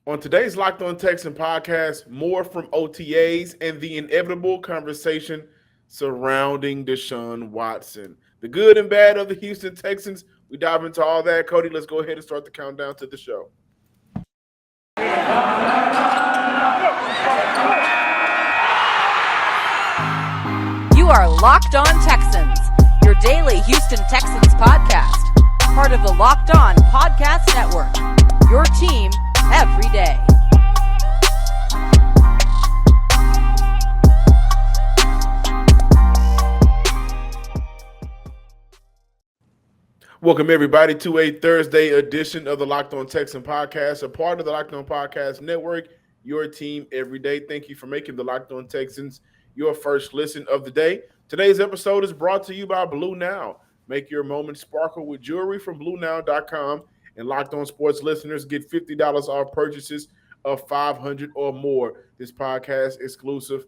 On today's Locked On Texan podcast, more from OTAs and the inevitable conversation surrounding Deshaun Watson. The good and bad of the Houston Texans. We dive into all that. Cody, let's go ahead and start the countdown to the show. You are Locked On Texans, your daily Houston Texans podcast. Part of the Locked On Podcast Network, your team every day. Welcome, everybody, to a Thursday edition of the Locked On Texan podcast, a part of the Locked On Podcast Network, your team every day. Thank you for making the Locked On Texans your first listen of the day. Today's episode is brought to you by Blue Now. Make your moment sparkle with jewelry from BlueNow.com, and Locked On Sports listeners get $50 off purchases of $500 or more. This podcast exclusive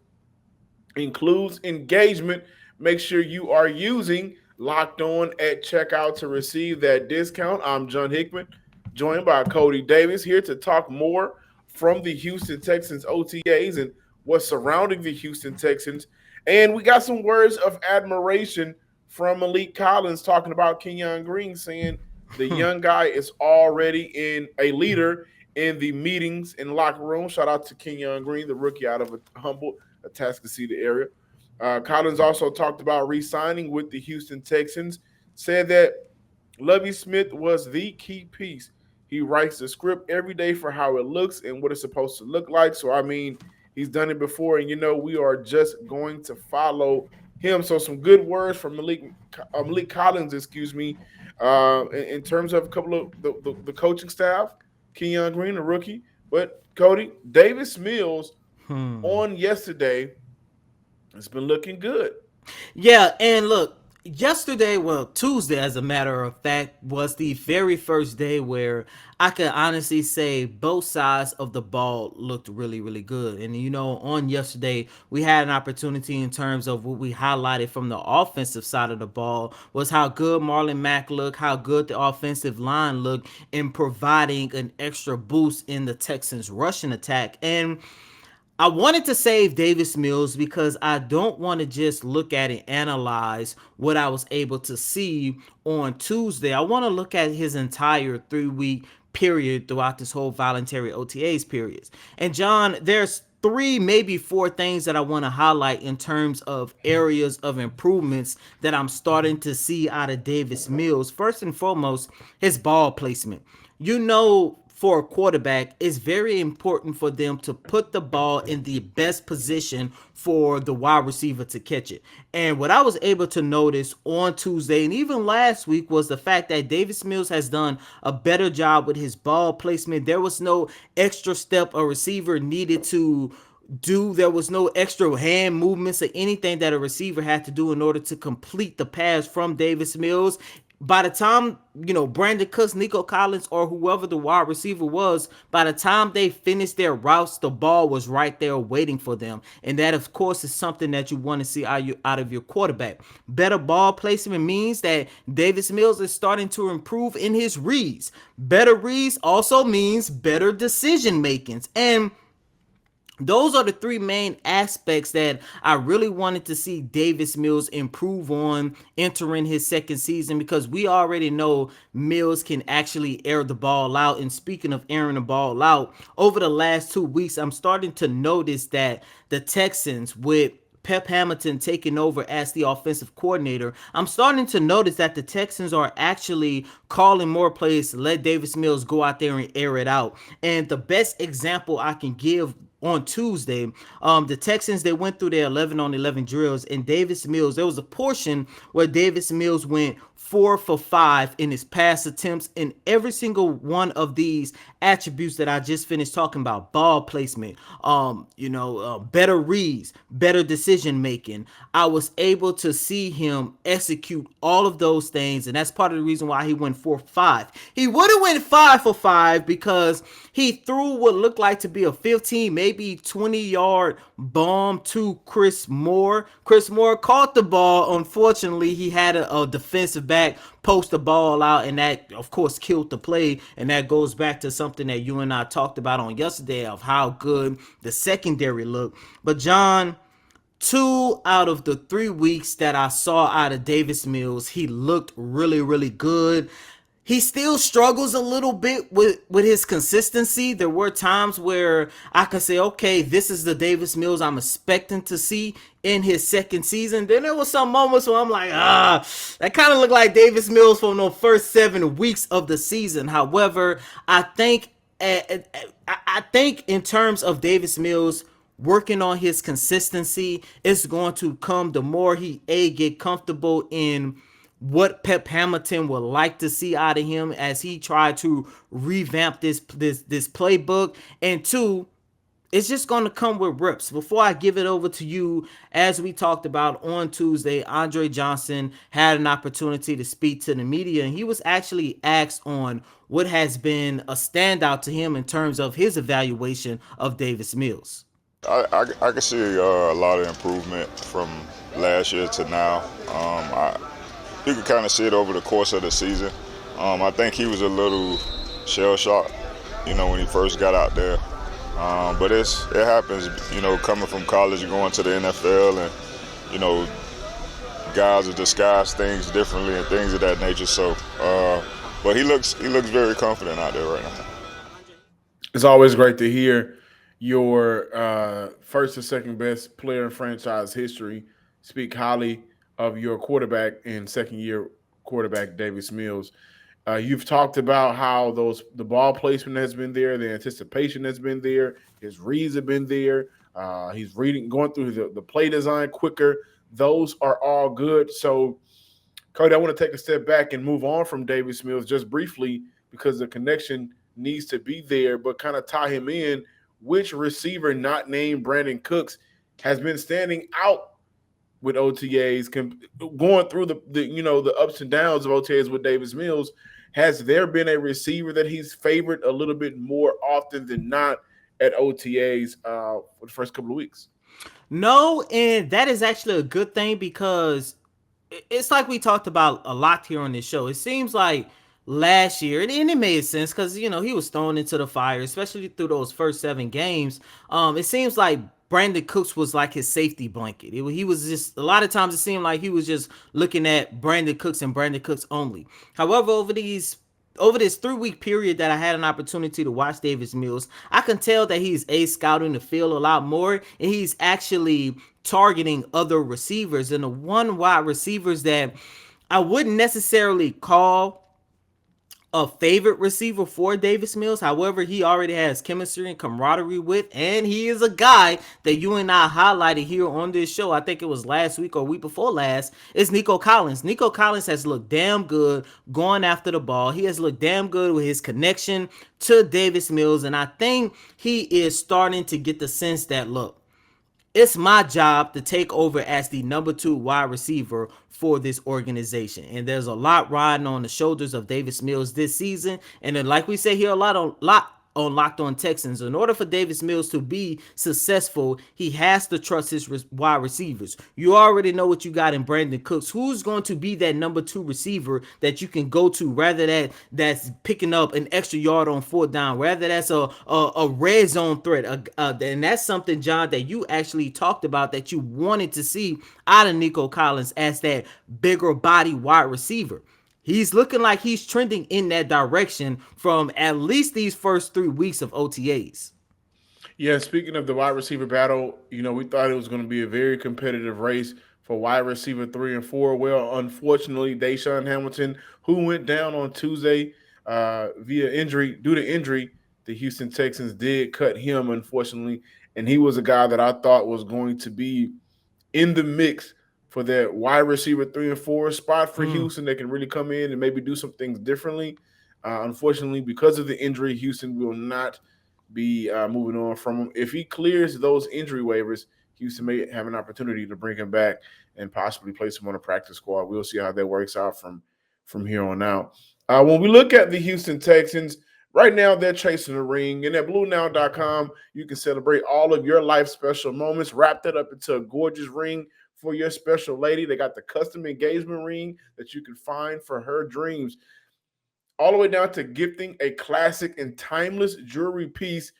includes engagement. Make sure you are using Locked On at checkout to receive that discount. I'm John Hickman, joined by Cody Davis, here to talk more from the Houston Texans OTAs and what's surrounding the Houston Texans. And we got some words of admiration from Malik Collins talking about Kenyon Green, saying the young guy is already in a leader in the meetings in the locker room. Shout out to Kenyon Green, the rookie out of a humble Atascocita area. Collins also talked about re-signing with the Houston Texans, said that Lovie Smith was the key piece. He writes the script every day for how it looks and what it's supposed to look like. So, I mean, he's done it before, and, we are just going to follow him. So some good words from Malik Collins, in terms of a couple of the coaching staff, Kenyon Green, a rookie. But, Cody, Davis Mills on yesterday – it's been looking good. Yeah, and look, Tuesday, as a matter of fact, was the very first day where I can honestly say both sides of the ball looked really, really good. And, on yesterday, we had an opportunity in terms of what we highlighted from the offensive side of the ball was how good Marlon Mack looked, how good the offensive line looked in providing an extra boost in the Texans' rushing attack. And I wanted to save Davis Mills because I don't want to just look at and analyze what I was able to see on Tuesday. I want to look at his entire 3-week period throughout this whole voluntary OTAs periods. And John, there's 3, maybe 4 things that I want to highlight in terms of areas of improvements that I'm starting to see out of Davis Mills. First and foremost, his ball placement. For a quarterback, it's very important for them to put the ball in the best position for the wide receiver to catch it. And what I was able to notice on Tuesday and even last week was the fact that Davis Mills has done a better job with his ball placement. There was no extra step a receiver needed to do. There was no extra hand movements or anything that a receiver had to do in order to complete the pass from Davis Mills. By the time, Brandon Cooks, Nico Collins, or whoever the wide receiver was, by the time they finished their routes, the ball was right there waiting for them. And that, of course, is something that you want to see out of your quarterback. Better ball placement means that Davis Mills is starting to improve in his reads. Better reads also means better decision makings. And those are the 3 main aspects that I really wanted to see Davis Mills improve on entering his second season, because we already know Mills can actually air the ball out. And speaking of airing the ball out, over the last 2 weeks, I'm starting to notice that the Texans, with Pep Hamilton taking over as the offensive coordinator, I'm starting to notice that the Texans are actually calling more plays to let Davis Mills go out there and air it out. And the best example I can give on Tuesday, the Texans, they went through their 11-on-11 drills, and Davis Mills, there was a portion where Davis Mills went 4 for 5 in his pass attempts, and every single one of these attributes that I just finished talking about: ball placement, better reads, better decision making. I was able to see him execute all of those things, and that's part of the reason why he went 4 for 5. He would have went 5 for 5 because he threw what looked like to be a 15, maybe 20-yard bomb to Chris Moore. Chris Moore caught the ball. Unfortunately, he had a defensive back back, post the ball out, and that, of course, killed the play. And that goes back to something that you and I talked about on yesterday of how good the secondary looked. But, John, 2 out of the 3 weeks that I saw out of Davis Mills, he looked really, really good. He still struggles a little bit with his consistency. There were times where I could say, okay, this is the Davis Mills I'm expecting to see in his second season. Then there was some moments where I'm like, that kind of looked like Davis Mills from the first 7 weeks of the season. However, I think in terms of Davis Mills working on his consistency, it's going to come the more he get comfortable in what Pep Hamilton would like to see out of him as he tried to revamp this playbook. And two, it's just going to come with reps. Before I give it over to you, as we talked about on Tuesday, Andre Johnson had an opportunity to speak to the media, and he was actually asked on what has been a standout to him in terms of his evaluation of Davis Mills. I can see a lot of improvement from last year to now. You can kind of see it over the course of the season. I think he was a little shell-shocked, when he first got out there. But it happens, coming from college, going to the NFL, and, guys will disguise things differently and things of that nature. So, but he looks very confident out there right now. It's always great to hear your first or second best player in franchise history speak highly of your quarterback and second-year quarterback Davis Mills. You've talked about how the ball placement has been there, the anticipation has been there, his reads have been there. He's going through the play design quicker. Those are all good. So, Cody, I want to take a step back and move on from Davis Mills just briefly because the connection needs to be there, but kind of tie him in. Which receiver not named Brandon Cooks has been standing out with OTAs, going through the ups and downs of OTAs with Davis Mills? Has there been a receiver that he's favored a little bit more often than not at OTAs for the first couple of weeks? No, and that is actually a good thing because it's like we talked about a lot here on this show. It seems like last year, and it made sense because he was thrown into the fire, especially through those first 7 games. It seems like Brandon Cooks was like his safety blanket. He was just, a lot of times it seemed like he was just looking at Brandon Cooks and Brandon Cooks only. However, over this 3-week period that I had an opportunity to watch Davis Mills, I can tell that he's scouting the field a lot more, and he's actually targeting other receivers. And the one wide receivers that I wouldn't necessarily call a favorite receiver for Davis Mills, however, he already has chemistry and camaraderie with, and he is a guy that you and I highlighted here on this show. I think it was last week or week before last. Is Nico Collins. Nico Collins has looked damn good going after the ball. He has looked damn good with his connection to Davis Mills, and I think he is starting to get the sense that, look, it's my job to take over as the number 2 wide receiver for this organization. And there's a lot riding on the shoulders of Davis Mills this season. And then, like we say here a lot on Locked On Texans, in order for Davis Mills to be successful, he has to trust his wide receivers. You already know what you got in Brandon Cooks. Who's going to be that number 2 receiver that you can go to, rather that's picking up an extra yard on 4th down, rather that's a red zone threat. And that's something, John, that you actually talked about that you wanted to see out of Nico Collins as that bigger body wide receiver. He's looking like he's trending in that direction from at least these first 3 weeks of OTAs. Yeah, speaking of the wide receiver battle, we thought it was going to be a very competitive race for wide receiver 3 and 4. Well, unfortunately, Deshaun Hamilton, who went down on Tuesday due to injury, the Houston Texans did cut him, unfortunately, and he was a guy that I thought was going to be in the mix for that wide receiver 3 and 4 spot for Houston that can really come in and maybe do some things differently. Unfortunately, because of the injury, Houston will not be moving on from him. If he clears those injury waivers, Houston may have an opportunity to bring him back and possibly place him on a practice squad. We'll see how that works out from here on out. When we look at the Houston Texans, right now they're chasing a ring. And at BlueNow.com, you can celebrate all of your life special moments, wrap that up into a gorgeous ring for your special lady. They got the custom engagement ring that you can find for her dreams, all the way down to gifting a classic and timeless jewelry piece,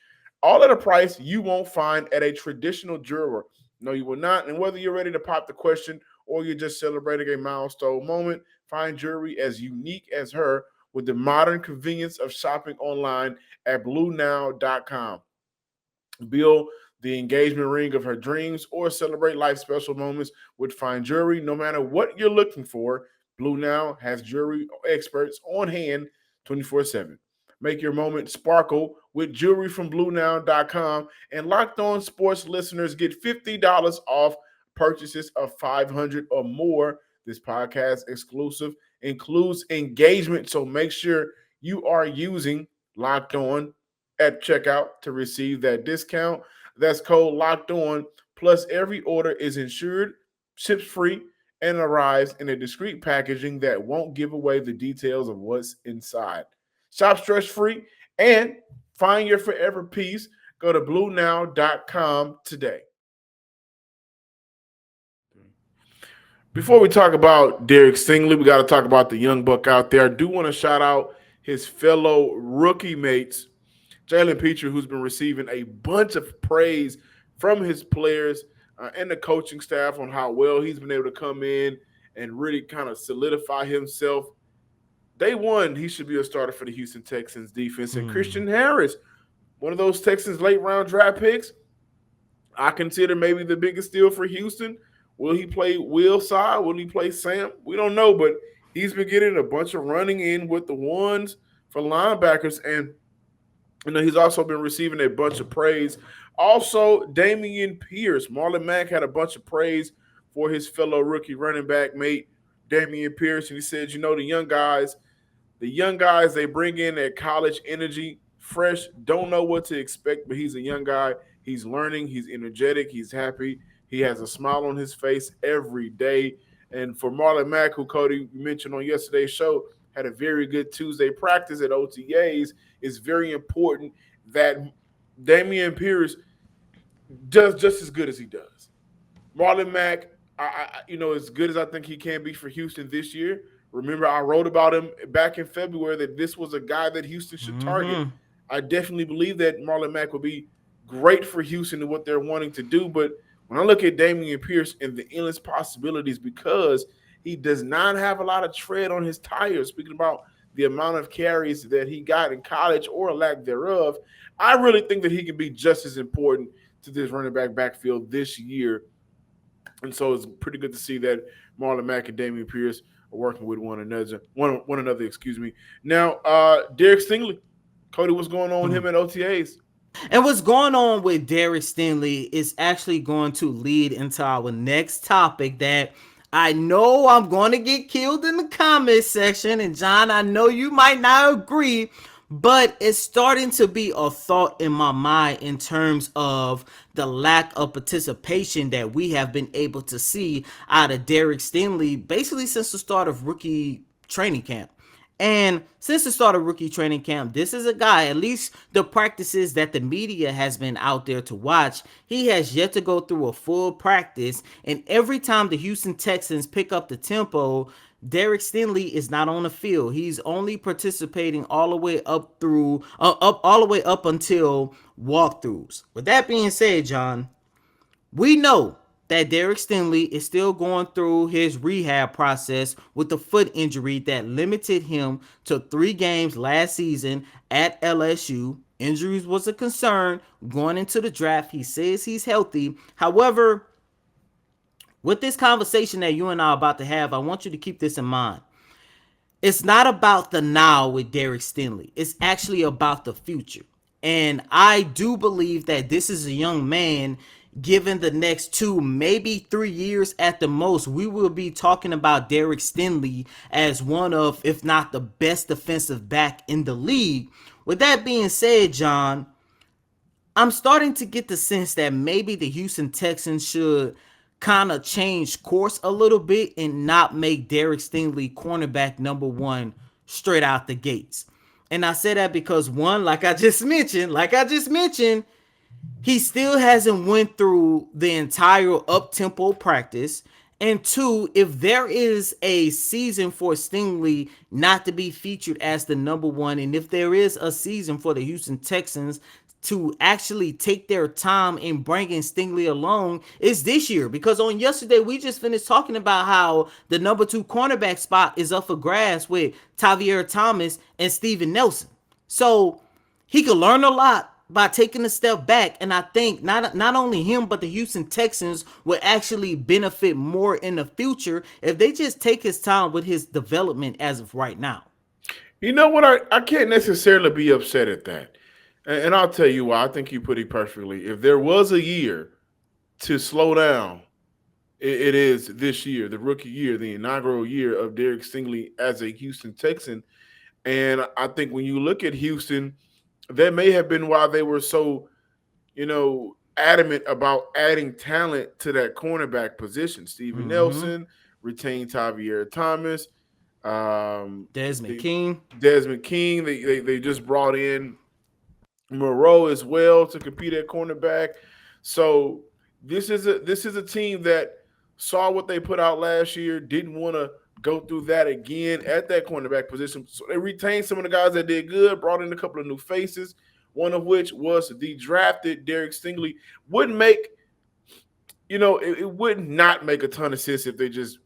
all at a price you won't find at a traditional jeweler. No, you will not. And whether you're ready to pop the question or you're just celebrating a milestone moment, find jewelry as unique as her with the modern convenience of shopping online at BlueNow.com. Build the engagement ring of her dreams or celebrate life special moments with fine jewelry. No matter what you're looking for, Blue Now has jewelry experts on hand 24/7. Make your moment sparkle with jewelry from BlueNow.com, and Locked On Sports listeners get $50 off purchases of 500 or more. This podcast exclusive includes engagement, so make sure you are using Locked On at checkout to receive that discount. That's code Locked On. Plus, every order is insured, ships free, and arrives in a discreet packaging that won't give away the details of what's inside. Shop stress free and find your forever piece. Go to BlueNow.com today. Before we talk about Derek Stingley, we got to talk about the young buck out there. I do want to shout out his fellow rookie mates, Jalen Petrie, who's been receiving a bunch of praise from his players and the coaching staff on how well he's been able to come in and really kind of solidify himself. Day one, he should be a starter for the Houston Texans defense. And Christian Harris, one of those Texans late round draft picks, I consider maybe the biggest steal for Houston. Will he play Will side? Will he play Sam? We don't know, but he's been getting a bunch of running in with the ones for linebackers, and he's also been receiving a bunch of praise. Also, Dameon Pierce. Marlon Mack had a bunch of praise for his fellow rookie running back mate, Dameon Pierce, and he said, the young guys, they bring in that college energy, fresh, don't know what to expect, but he's a young guy. He's learning. He's energetic. He's happy. He has a smile on his face every day. And for Marlon Mack, who Cody mentioned on yesterday's show, had a very good Tuesday practice at OTAs, it's very important that Dameon Pierce does just as good as he does. Marlon Mack, as good as I think he can be for Houston this year. Remember, I wrote about him back in February that this was a guy that Houston should target. I definitely believe that Marlon Mack will be great for Houston and what they're wanting to do. But when I look at Dameon Pierce and the endless possibilities, because he does not have a lot of tread on his tires, speaking about the amount of carries that he got in college or lack thereof, I really think that he can be just as important to this running back backfield this year. And so it's pretty good to see that Marlon Mack and Dameon Pierce are working with one another. Now, Derek Stingley. Cody, what's going on with him at OTAs? And what's going on with Derek Stingley is actually going to lead into our next topic that I know I'm going to get killed in the comment section. And John, I know you might not agree, but it's starting to be a thought in my mind in terms of the lack of participation that we have been able to see out of Derek Stingley basically since the start of rookie training camp. And since the start of rookie training camp, this is a guy, at least the practices that the media has been out there to watch, he has yet to go through a full practice. And every time the Houston Texans pick up the tempo, Derek Stingley is not on the field. He's only participating all the way up until walkthroughs. With that being said, John, we know that Derek Stingley is still going through his rehab process with the foot injury that limited him to 3 games last season at LSU. Injuries was a concern going into the draft. He says he's healthy. However, with this conversation that you and I are about to have, I want you to keep this in mind. It's not about the now with Derek Stingley. It's actually about the future. And I do believe that this is a young man. Given the next 2, maybe 3 years at the most, we will be talking about Derek Stingley as one of, if not the best defensive back in the league. With that being said, John, I'm starting to get the sense that maybe the Houston Texans should kind of change course a little bit and not make Derek Stingley cornerback number 1 straight out the gates. And I say that because, one, like I just mentioned, he still hasn't went through the entire up-tempo practice. And two, if there is a season for Stingley not to be featured as the number one, and if there is a season for the Houston Texans to actually take their time in bringing Stingley along, is this year. Because on yesterday, we just finished talking about how the number two cornerback spot is up for grabs with Tavier Thomas and Steven Nelson. So he could learn a lot by taking a step back, and I think not only him but the Houston Texans will actually benefit more in the future if they just take his time with his development as of right now. You know what? I can't necessarily be upset at that. And I'll tell you why. I think you put it perfectly. If there was a year to slow down, it is this year, the rookie year, the inaugural year of Derek Stingley as a Houston Texan. And I think when you look at Houston, that may have been why they were so, adamant about adding talent to that cornerback position. Steven Nelson, retained Tavier Thomas, Desmond King. Desmond King. They just brought in Moreau as well to compete at cornerback. So this is a team that saw what they put out last year, didn't want to go through that again at that cornerback position. So they retained some of the guys that did good, brought in a couple of new faces, one of which was the drafted Derek Stingley. Wouldn't make, it would not make a ton of sense if they just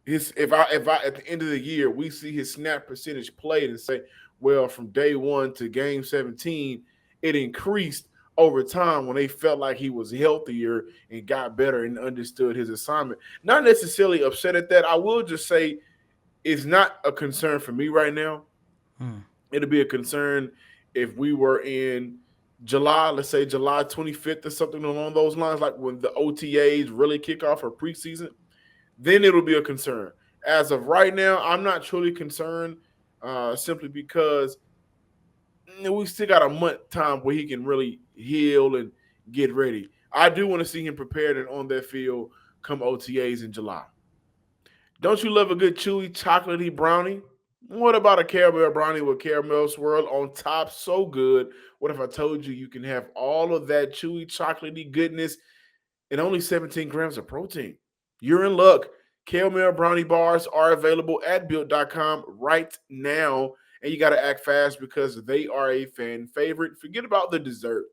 if I at the end of the year we see his snap percentage played and say, well, from day 1 to game 17, it increased over time when they felt like he was healthier and got better and understood his assignment. Not necessarily upset at that. I will just say it's not a concern for me right now. It'll be a concern if we were in July, let's say July 25th or something along those lines, like when the OTAs really kick off for preseason, then it'll be a concern. As of right now, I'm not truly concerned simply because we still got a month time where he can really heal and get ready. I do want to see him prepared and on that field come OTAs in July. Don't you love a good chewy chocolatey brownie? What about a caramel brownie with caramel swirl on top? So good. What if I told you you can have all of that chewy chocolatey goodness and only 17 grams of protein? You're in luck. Caramel brownie bars are available at built.com right now. And you got to act fast because they are a fan favorite. Forget about the dessert.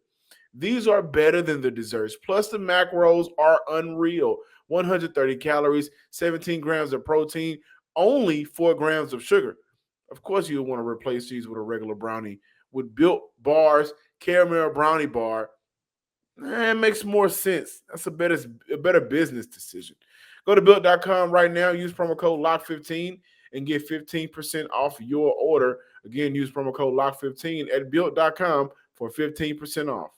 These are better than the desserts. Plus, the macros are unreal. 130 calories, 17 grams of protein, only 4 grams of sugar. Of course, you'll want to replace these with a regular brownie. With Built Bars, caramel brownie bar, it makes more sense. That's a better business decision. Go to built.com right now. Use promo code LOCK15 and get 15% off your order. Again, use promo code LOCK15 at built.com for 15% off.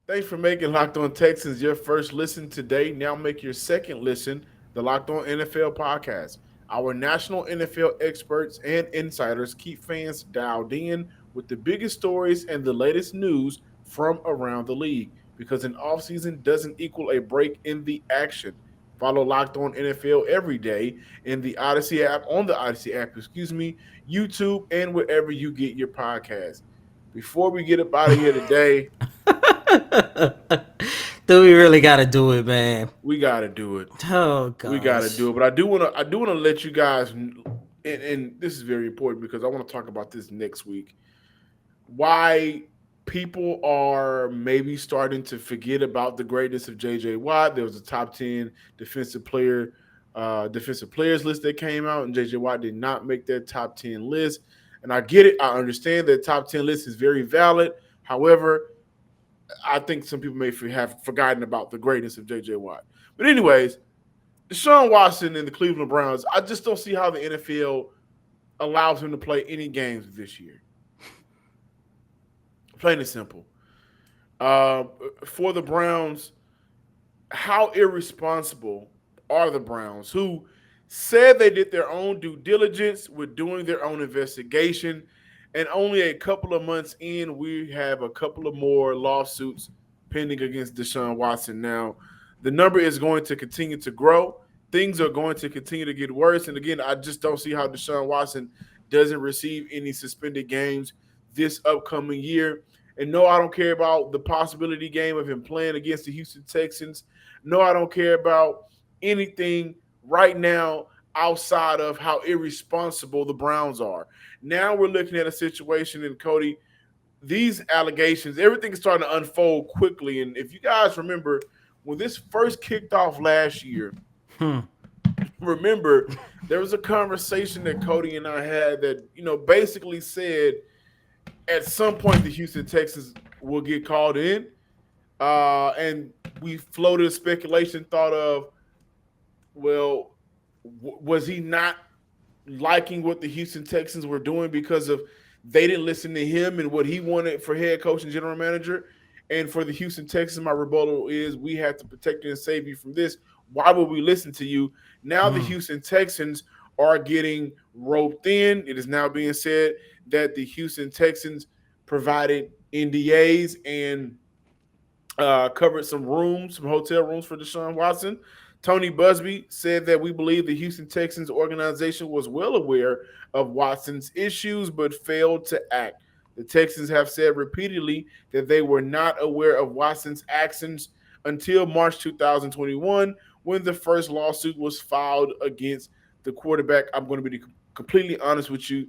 Thanks for making Locked On Texans your first listen today. Now make your second listen, the Locked On NFL podcast. Our national NFL experts and insiders keep fans dialed in with the biggest stories and the latest news from around the league, because an offseason doesn't equal a break in the action. Follow Locked On NFL every day in the Odyssey app, YouTube, and wherever you get your podcasts. Before we get up out of here today, Do we really gotta do it, man? we gotta do it. Oh god, We gotta do it. But I do wanna let you guys, and this is very important because I want to talk about this next week. Why people are maybe starting to forget about the greatness of J.J. Watt. There was a top 10 defensive players list that came out, and J.J. Watt did not make that top 10 list. And I get it. I understand that top 10 list is very valid. However, I think some people may have forgotten about the greatness of J.J. Watt. But anyways, Deshaun Watson and the Cleveland Browns, I just don't see how the NFL allows him to play any games this year. Plain and simple. For the Browns, how irresponsible are the Browns, who said they did their own due diligence with doing their own investigation, and only a couple of months in, we have a couple of more lawsuits pending against Deshaun Watson. Now, the number is going to continue to grow. Things are going to continue to get worse. And again, I just don't see how Deshaun Watson doesn't receive any suspended games this upcoming year. And no, I don't care about the possibility game of him playing against the Houston Texans. No, I don't care about anything right now outside of how irresponsible the Browns are. Now we're looking at a situation, and Cody, these allegations, everything is starting to unfold quickly. And if you guys remember, when this first kicked off last year, remember there was a conversation that Cody and I had that, basically said at some point the Houston Texans will get called in. And we floated a speculation thought of, well, was he not liking what the Houston Texans were doing because of they didn't listen to him and what he wanted for head coach and general manager? And for the Houston Texans, my rebuttal is we have to protect you and save you from this. Why would we listen to you? Now the Houston Texans are getting roped in. It is now being said that the Houston Texans provided NDAs and covered some hotel rooms for Deshaun Watson. Tony Busby said that we believe the Houston Texans organization was well aware of Watson's issues but failed to act. The Texans have said repeatedly that they were not aware of Watson's actions until March 2021 when the first lawsuit was filed against the quarterback. I'm going to be completely honest with you.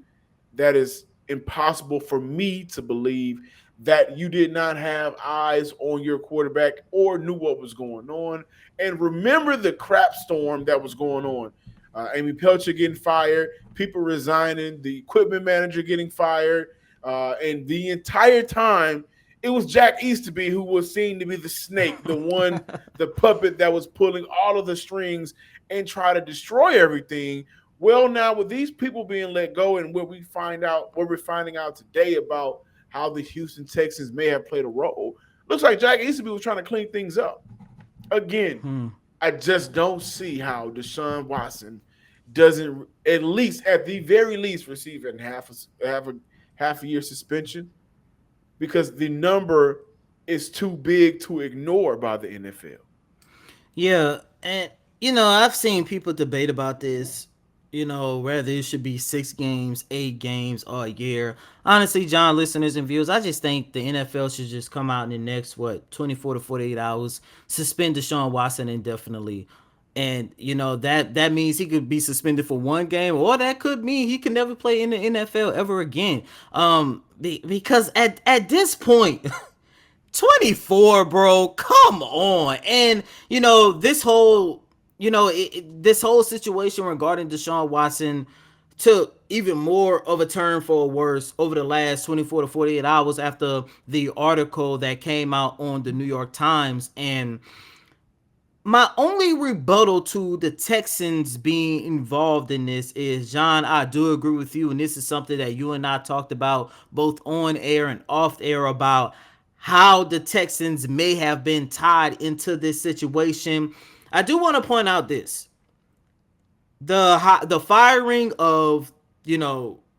That is impossible for me to believe that you did not have eyes on your quarterback or knew what was going on. And remember the crap storm that was going on. Amy Pelcher getting fired, people resigning, the equipment manager getting fired, and the entire time it was Jack Easterby who was seen to be the snake, the puppet that was pulling all of the strings and try to destroy everything. Well, now with these people being let go and what we're finding out today about how the Houston Texans may have played a role, looks like Jack Easterby was trying to clean things up. Again, I just don't see how Deshaun Watson doesn't, at the very least, receive half a year suspension, because the number is too big to ignore by the NFL. Yeah, and I've seen people debate about this, whether it should be 6 games, 8 games, or a year. Honestly, John, listeners and viewers, I just think the NFL should just come out in the next, 24 to 48 hours, suspend Deshaun Watson indefinitely. And, that means he could be suspended for 1 game, or that could mean he can never play in the NFL ever again. Because at this point, 24, bro, come on. And, this whole situation regarding Deshaun Watson took even more of a turn for worse over the last 24 to 48 hours after the article that came out on the New York Times. And my only rebuttal to the Texans being involved in this is, John, I do agree with you, and this is something that you and I talked about both on air and off air about how the Texans may have been tied into this situation. I do want to point out this. The firing of,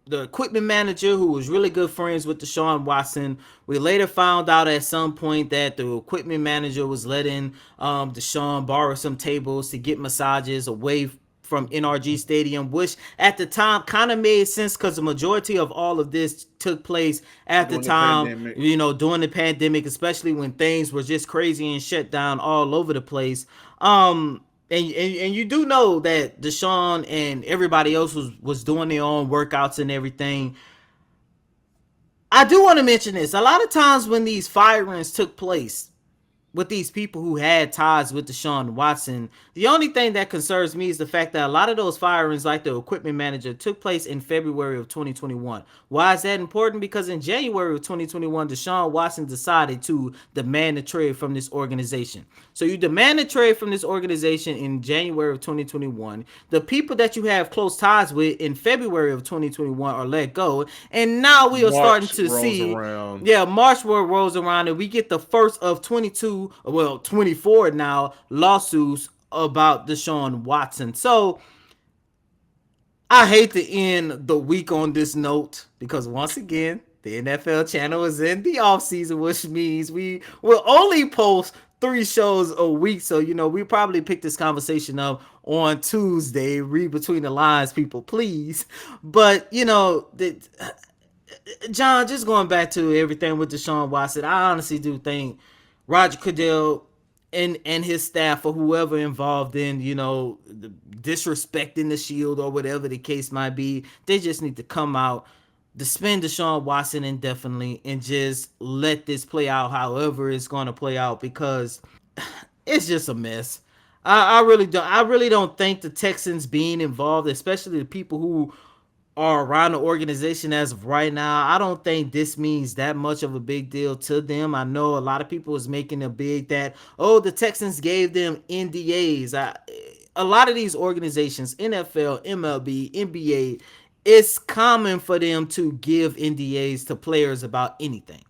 the equipment manager who was really good friends with Deshaun Watson. We later found out at some point that the equipment manager was letting Deshaun borrow some tables to get massages away from NRG Stadium, which at the time kind of made sense because the majority of all of this took place at the time, during the pandemic, especially when things were just crazy and shut down all over the place. And you do know that Deshaun and everybody else was doing their own workouts and everything. I do want to mention this. A lot of times when these firings took place with these people who had ties with Deshaun Watson, the only thing that concerns me is the fact that a lot of those firings, like the equipment manager, took place in February of 2021. Why is that important? Because in January of 2021, Deshaun Watson decided to demand a trade from this organization. So you demand a trade from this organization in January of 2021. The people that you have close ties with in February of 2021 are let go. And now we are starting to see, March rolls around and we get the first of 24 now lawsuits about Deshaun Watson. So I hate to end the week on this note because once again, the NFL channel is in the off season, which means we will only post 3 shows a week. So, we probably pick this conversation up on Tuesday. Read between the lines, people, please. But, John, just going back to everything with Deshaun Watson, I honestly do think Roger Goodell and his staff or whoever involved in, disrespecting the shield or whatever the case might be, they just need to come out, suspend Deshaun Watson indefinitely, and just let this play out however it's going to play out, because it's just a mess. I really don't think the Texans being involved, especially the people who are around the organization as of right now, I don't think this means that much of a big deal to them. I know a lot of people is making a big that, oh, the Texans gave them NDAs. A lot of these organizations, NFL, MLB, NBA, it's common for them to give NDAs to players about anything,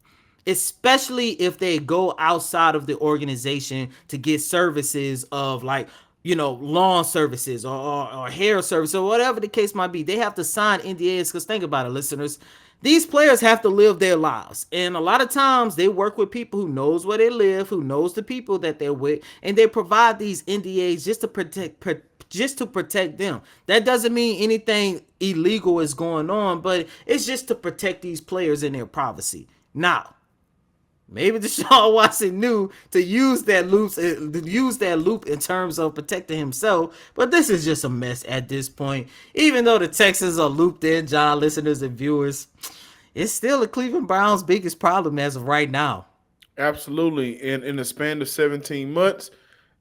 especially if they go outside of the organization to get services of, like, lawn services or hair service or whatever the case might be. They have to sign NDAs, because think about it, listeners. These players have to live their lives, and a lot of times they work with people who knows where they live, who knows the people that they're with, and they provide these NDAs just to protect them. That doesn't mean anything illegal is going on, but it's just to protect these players in their privacy. Now, maybe Deshaun Watson knew to use that loop in terms of protecting himself, but this is just a mess at this point. Even though the Texans are looped in, John, listeners and viewers, it's still the Cleveland Browns' biggest problem as of right now. Absolutely. And in the span of 17 months,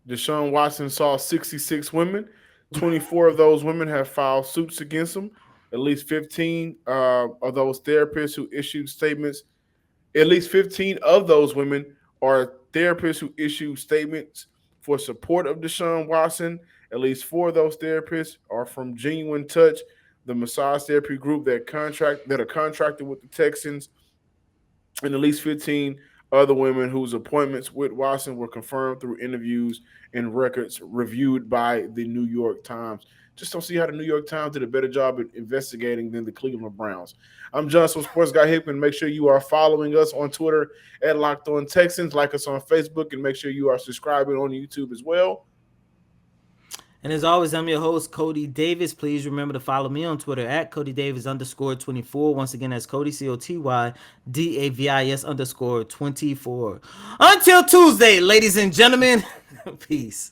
Deshaun Watson saw 66 women. 24 of those women have filed suits against him. At least 15 of those therapists who issued statements. At least 15 of those women are therapists who issued statements for support of Deshaun Watson. At least 4 of those therapists are from Genuine Touch, the massage therapy group that are contracted with the Texans. And at least 15 other women whose appointments with Watson were confirmed through interviews and records reviewed by the New York Times. Just don't see how the New York Times did a better job at investigating than the Cleveland Browns. I'm Johnson Sports Guy Hickman. Make sure you are following us on Twitter at Locked On Texans. Like us on Facebook, and make sure you are subscribing on YouTube as well. And as always, I'm your host, Cody Davis. Please remember to follow me on Twitter at CodyDavis_24. Once again, that's Cody, COTYDAVIS_24. Until Tuesday, ladies and gentlemen, peace.